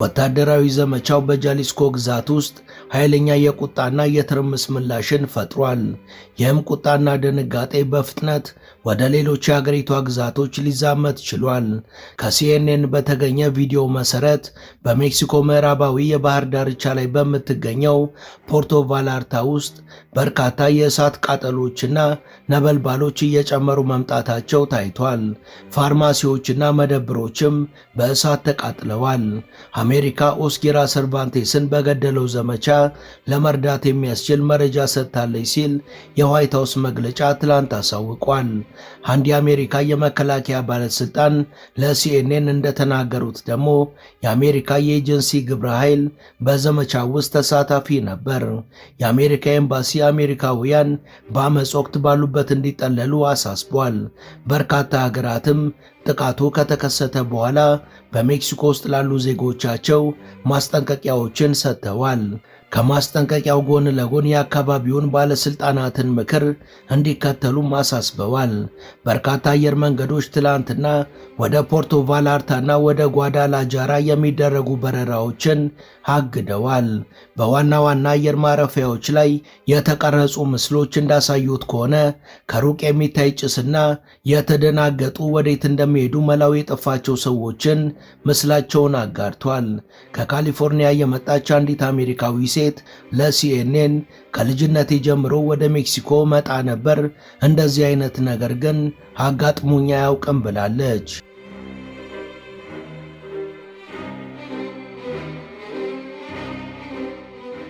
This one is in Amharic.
ወታደራዊ ዘመቻው በጃሊስኮ ግዛት ውስጥ ኃይለኛ የቁጣና የትርምስ ምላሽን ፈጥሯል። ይህም ቁጣና ድንጋጤ በፍጥነት ወደ ሌሎች የአገሪቷ ግዛቶች ሊዛመት ችሏል። ከሲኤንኤን በተገኘ ቪዲዮ መሰረት በሜክሲኮ ምዕራባዊ የባህር ዳርቻ ላይ በምትገኘው ፖርቶ ቫላርታ ውስጥ በርካታ የእሳት ቃጠሎችና ነበልባሎች እየጨመሩ መምጣታቸው ታይቷል። ፋርማሲዎችና መደብሮችም በእሳት ተቃጥለዋል። አሜሪካ ኦስኪራ ሰርቫንቴስን በገደለው ዘመቻ ለመርዳት የሚያስችል መረጃ ሰጥታለች ሲል የዋይት ሃውስ መግለጫ ትላንት አሳውቋል። አንድ የአሜሪካ የመከላከያ ባለስልጣን ለሲኤንኤን እንደተናገሩት ደግሞ የአሜሪካ የኤጀንሲ ግብረ ኃይል በዘመቻ ውስጥ ተሳታፊ ነበር። የአሜሪካ ኤምባሲ አሜሪካውያን በአመፅ ወቅት ባሉበት እንዲጠለሉ አሳስቧል። በርካታ ሀገራትም ጥቃቱ ከተከሰተ በኋላ በሜክሲኮ ውስጥ ላሉ ዜጎቻቸው ማስጠንቀቂያዎችን ሰጥተዋል። ከማስጠንቀቂያው ጎን ለጎን የአካባቢውን ባለስልጣናትን ምክር እንዲከተሉም አሳስበዋል። በርካታ አየር መንገዶች ትላንትና ወደ ፖርቶ ቫላርታና ወደ ጓዳላጃራ የሚደረጉ በረራዎችን አግደዋል። በዋና ዋና አየር ማረፊያዎች ላይ የተቀረጹ ምስሎች እንዳሳዩት ከሆነ ከሩቅ የሚታይ ጭስና የተደናገጡ ወዴት እንደሚሄዱ መላው የጠፋቸው ሰዎችን ምስላቸውን አጋርቷል። ከካሊፎርኒያ የመጣች አንዲት አሜሪካዊ ሴት ለሲኤንኤን ከልጅነቴ ጀምሮ ወደ ሜክሲኮ መጣ ነበር፣ እንደዚህ አይነት ነገር ግን አጋጥሞኝ አያውቅም ብላለች።